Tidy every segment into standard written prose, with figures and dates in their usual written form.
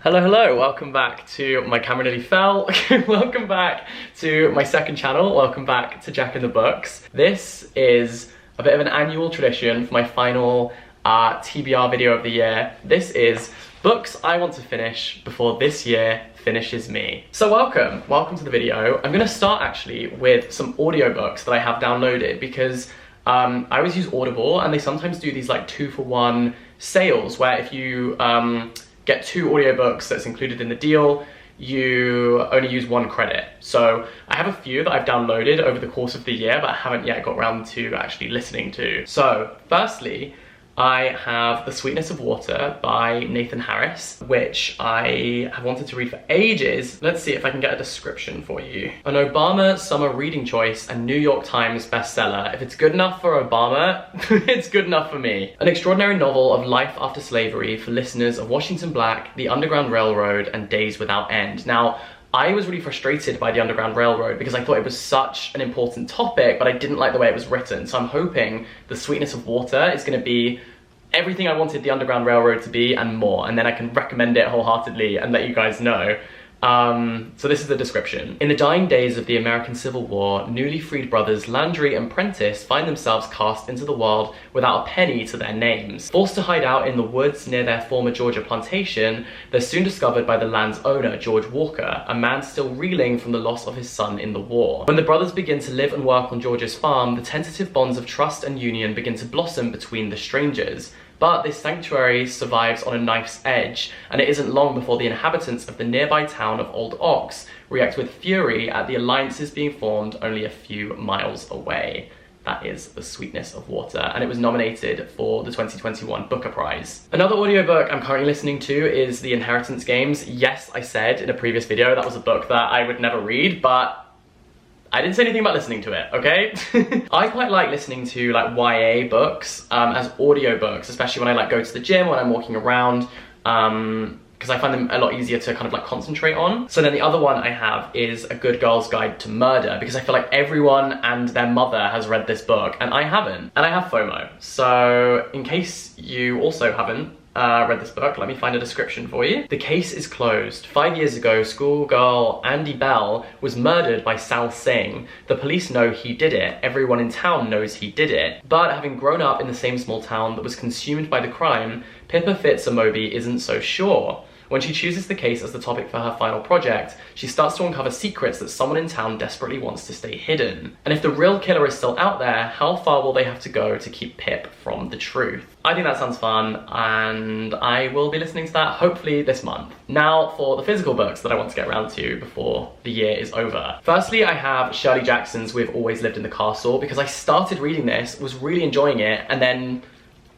Hello, hello, welcome back to my camera nearly fell. Welcome back to my second channel. Welcome back to Jack in the Books. This is a bit of an annual tradition for my final TBR video of the year. This is books I want to finish before this year finishes me. So welcome to the video. I'm gonna start actually with some audiobooks that I have downloaded because I always use Audible and they sometimes do these like 2-for-1 sales where if you get 2 audiobooks that's included in the deal, you only use 1 credit. So I have a few that I've downloaded over the course of the year, but I haven't yet got around to actually listening to. So firstly, I have The Sweetness of Water by Nathan Harris, which I have wanted to read for ages. Let's see if I can get a description for you. An Obama summer reading choice and New York Times bestseller. If it's good enough for Obama, it's good enough for me. An extraordinary novel of life after slavery for listeners of Washington Black, the Underground Railroad, and Days Without End. Now, I was really frustrated by the Underground Railroad because I thought it was such an important topic, but I didn't like the way it was written. So I'm hoping The Sweetness of Water is going to be everything I wanted the Underground Railroad to be and more, and then I can recommend it wholeheartedly and let you guys know. So this is the description. In the dying days of the American Civil War, newly freed brothers Landry and Prentice find themselves cast into the world without a penny to their names. Forced to hide out in the woods near their former Georgia plantation, they're soon discovered by the land's owner, George Walker, a man still reeling from the loss of his son in the war. When the brothers begin to live and work on George's farm, the tentative bonds of trust and union begin to blossom between the strangers. But this sanctuary survives on a knife's edge, and it isn't long before the inhabitants of the nearby town of Old Ox react with fury at the alliances being formed only a few miles away. That is The Sweetness of Water, and it was nominated for the 2021 Booker Prize. Another audiobook I'm currently listening to is The Inheritance Games. Yes, I said in a previous video that was a book that I would never read, but I didn't say anything about listening to it, okay? I quite like listening to like YA books as audiobooks, especially when I like go to the gym, when I'm walking around, because I find them a lot easier to kind of like concentrate on. So then the other one I have is A Good Girl's Guide to Murder, because I feel like everyone and their mother has read this book and I haven't, and I have FOMO. So in case you also haven't read this book, let me find a description for you. The case is closed. 5 years ago, schoolgirl Andy Bell was murdered by Sal Singh. The police know he did it. Everyone in town knows he did it. But having grown up in the same small town that was consumed by the crime, Pippa Fitz-Amobi isn't so sure. When she chooses the case as the topic for her final project, she starts to uncover secrets that someone in town desperately wants to stay hidden. And if the real killer is still out there, how far will they have to go to keep Pip from the truth? I think that sounds fun, and I will be listening to that hopefully this month. Now for the physical books that I want to get around to before the year is over. Firstly, I have Shirley Jackson's We've Always Lived in the Castle, because I started reading this, was really enjoying it, and then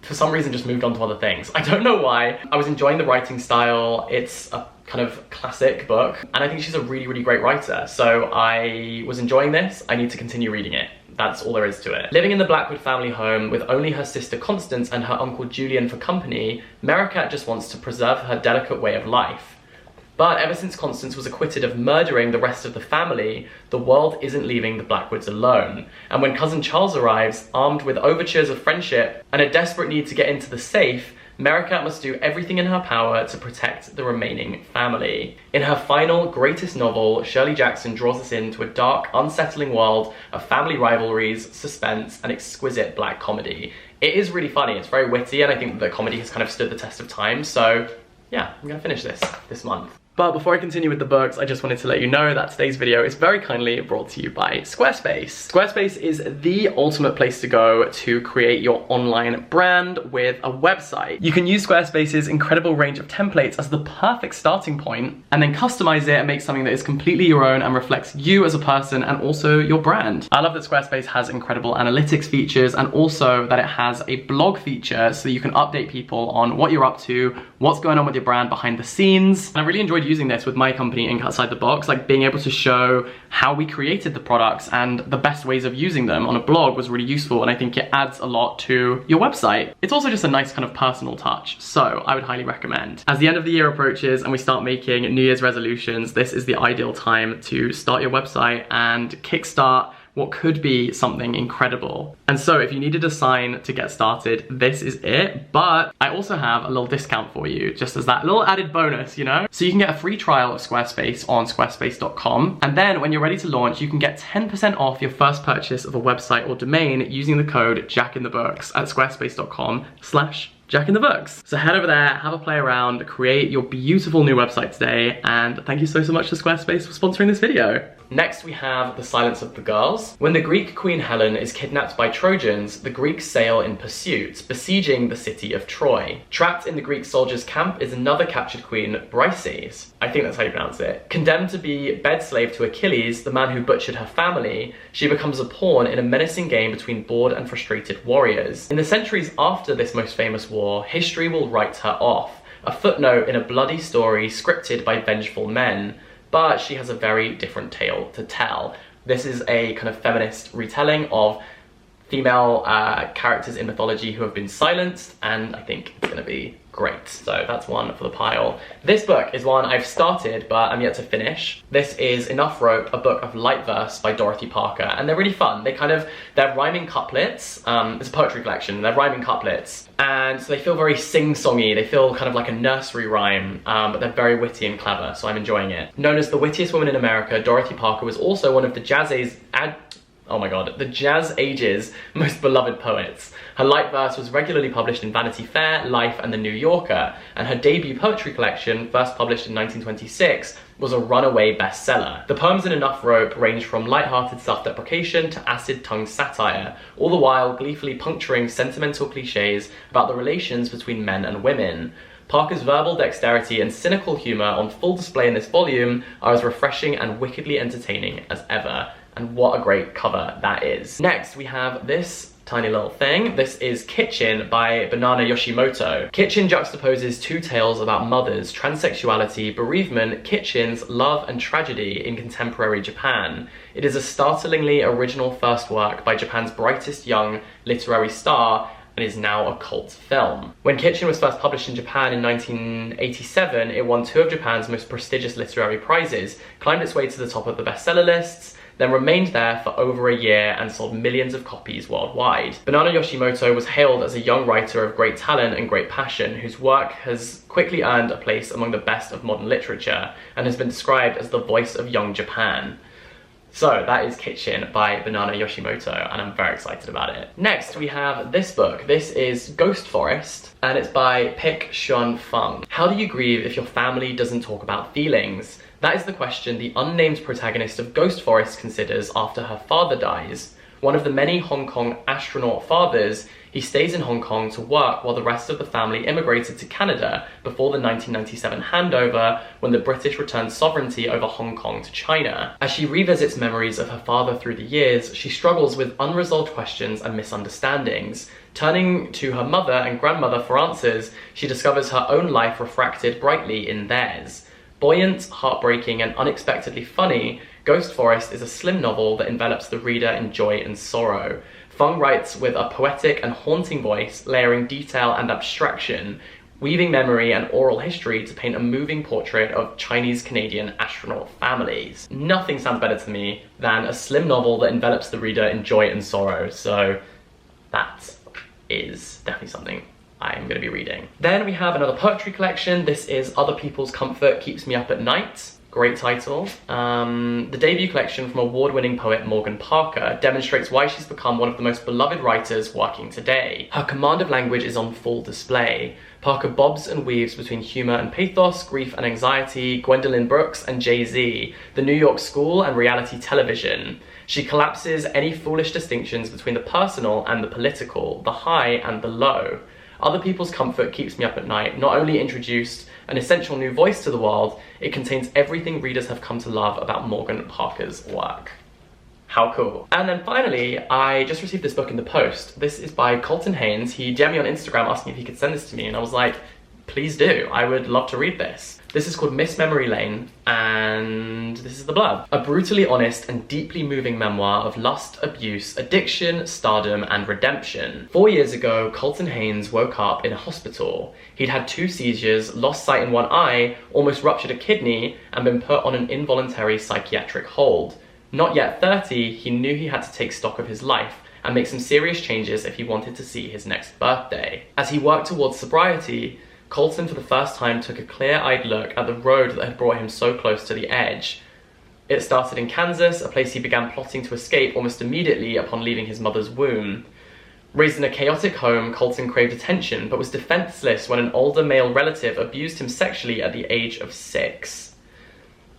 for some reason just moved on to other things. I don't know why. I was enjoying the writing style. It's a kind of classic book, and I think she's a really, really great writer. So I was enjoying this. I need to continue reading it. That's all there is to it. Living in the Blackwood family home with only her sister Constance and her uncle Julian for company, Merricat just wants to preserve her delicate way of life. But ever since Constance was acquitted of murdering the rest of the family, the world isn't leaving the Blackwoods alone. And when cousin Charles arrives, armed with overtures of friendship and a desperate need to get into the safe, Merricat must do everything in her power to protect the remaining family. In her final, greatest novel, Shirley Jackson draws us into a dark, unsettling world of family rivalries, suspense, and exquisite black comedy. It is really funny, it's very witty, and I think the comedy has kind of stood the test of time, so yeah, I'm gonna finish this month. But before I continue with the books, I just wanted to let you know that today's video is very kindly brought to you by Squarespace. Squarespace is the ultimate place to go to create your online brand with a website. You can use Squarespace's incredible range of templates as the perfect starting point, and then customize it and make something that is completely your own and reflects you as a person and also your brand. I love that Squarespace has incredible analytics features, and also that it has a blog feature so that you can update people on what you're up to, what's going on with your brand behind the scenes. And I really enjoyed using this with my company Ink Outside the Box, like being able to show how we created the products and the best ways of using them on a blog was really useful, and I think it adds a lot to your website. It's also just a nice kind of personal touch, so I would highly recommend. As the end of the year approaches and we start making New Year's resolutions, this is the ideal time to start your website and kickstart what could be something incredible. And so if you needed a sign to get started, this is it. But I also have a little discount for you, just as that little added bonus, you know? So you can get a free trial of Squarespace on squarespace.com. And then when you're ready to launch, you can get 10% off your first purchase of a website or domain using the code JackInTheBooks at squarespace.com/JackInTheBooks. So head over there, have a play around, create your beautiful new website today, and thank you so much to Squarespace for sponsoring this video. Next we have The Silence of the Girls. When the Greek queen Helen is kidnapped by Trojans, the Greeks sail in pursuit, besieging the city of Troy. Trapped in the Greek soldiers' camp is another captured queen, Briseis. I think that's how you pronounce it. Condemned to be bed slave to Achilles, the man who butchered her family, she becomes a pawn in a menacing game between bored and frustrated warriors. In the centuries after this most famous war, history will write her off, a footnote in a bloody story scripted by vengeful men. But she has a very different tale to tell. This is a kind of feminist retelling of female characters in mythology who have been silenced, and I think it's gonna be great. So that's one for the pile. This book is one I've started, but I'm yet to finish. This is Enough Rope, a book of light verse by Dorothy Parker, and they're really fun. They're rhyming couplets. It's a poetry collection, they're rhyming couplets, and so they feel very sing-songy. They feel kind of like a nursery rhyme, but they're very witty and clever, so I'm enjoying it. Known as the wittiest woman in America, Dorothy Parker was also one of the Jazz Age's most beloved poets. Her light verse was regularly published in Vanity Fair, Life, and The New Yorker, and her debut poetry collection, first published in 1926, was a runaway bestseller. The poems in Enough Rope range from light-hearted self-deprecation to acid-tongued satire, all the while gleefully puncturing sentimental cliches about the relations between men and women. Parker's verbal dexterity and cynical humour on full display in this volume are as refreshing and wickedly entertaining as ever. And what a great cover that is. Next, we have this tiny little thing. This is Kitchen by Banana Yoshimoto. Kitchen juxtaposes two tales about mothers, transsexuality, bereavement, kitchens, love, and tragedy in contemporary Japan. It is a startlingly original first work by Japan's brightest young literary star, and is now a cult film. When Kitchen was first published in Japan in 1987, it won 2 of Japan's most prestigious literary prizes, climbed its way to the top of the bestseller lists, then remained there for over a year and sold millions of copies worldwide. Banana Yoshimoto was hailed as a young writer of great talent and great passion, whose work has quickly earned a place among the best of modern literature, and has been described as the voice of young Japan. So that is Kitchen by Banana Yoshimoto, and I'm very excited about it. Next, we have this book. This is Ghost Forest, and it's by Pick Shun Fung. How do you grieve if your family doesn't talk about feelings? That is the question the unnamed protagonist of Ghost Forest considers after her father dies. One of the many Hong Kong astronaut fathers, he stays in Hong Kong to work while the rest of the family immigrated to Canada before the 1997 handover, when the British returned sovereignty over Hong Kong to China. As she revisits memories of her father through the years, she struggles with unresolved questions and misunderstandings. Turning to her mother and grandmother for answers, she discovers her own life refracted brightly in theirs. Buoyant, heartbreaking, and unexpectedly funny, Ghost Forest is a slim novel that envelops the reader in joy and sorrow. Fung writes with a poetic and haunting voice, layering detail and abstraction, weaving memory and oral history to paint a moving portrait of Chinese-Canadian astronaut families. Nothing sounds better to me than a slim novel that envelops the reader in joy and sorrow, so that is definitely something I'm going to be reading. Then we have another poetry collection. This is Other People's Comfort Keeps Me Up at Night. Great title. The debut collection from award-winning poet Morgan Parker demonstrates why she's become one of the most beloved writers working today. Her command of language is on full display. Parker bobs and weaves between humour and pathos, grief and anxiety, Gwendolyn Brooks and Jay-Z, the New York School and reality television. She collapses any foolish distinctions between the personal and the political, the high and the low. Other People's Comfort Keeps Me Up at Night not only introduced an essential new voice to the world, it contains everything readers have come to love about Morgan Parker's work. How cool. And then finally, I just received this book in the post. This is by Colton Haynes. He DM'd me on Instagram asking if he could send this to me, and I was like, please do. I would love to read this. This is called Miss Memory Lane, and this is the blurb. A brutally honest and deeply moving memoir of lust, abuse, addiction, stardom, and redemption. 4 years ago, Colton Haynes woke up in a hospital. He'd had 2 seizures, lost sight in one eye, almost ruptured a kidney, and been put on an involuntary psychiatric hold. Not yet 30, he knew he had to take stock of his life and make some serious changes if he wanted to see his next birthday. As he worked towards sobriety, Colton for the first time took a clear-eyed look at the road that had brought him so close to the edge. It started in Kansas, a place he began plotting to escape almost immediately upon leaving his mother's womb. Raised in a chaotic home, Colton craved attention, but was defenseless when an older male relative abused him sexually at the age of 6.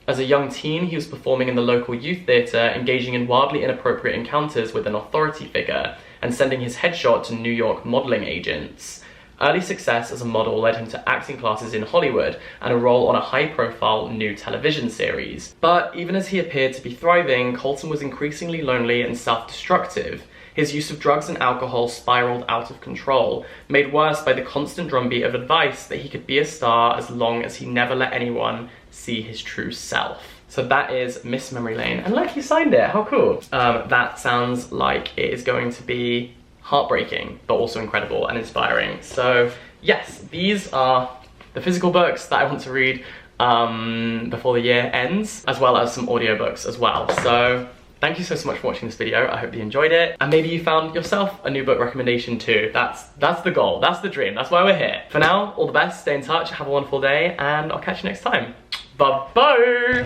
As a young teen, he was performing in the local youth theatre, engaging in wildly inappropriate encounters with an authority figure, and sending his headshot to New York modelling agents. Early success as a model led him to acting classes in Hollywood and a role on a high-profile new television series. But even as he appeared to be thriving, Colton was increasingly lonely and self-destructive. His use of drugs and alcohol spiraled out of control, made worse by the constant drumbeat of advice that he could be a star as long as he never let anyone see his true self. So that is Miss Memory Lane, and look, he signed it, how cool. That sounds like it is going to be heartbreaking, but also incredible and inspiring. So yes, these are the physical books that I want to read before the year ends, as well as some audiobooks as well. So thank you so much for watching this video. I hope you enjoyed it, and maybe you found yourself a new book recommendation too. That's the goal, that's the dream, that's why we're here. For now, all the best, stay in touch, have a wonderful day, and I'll catch you next time. Bye-bye!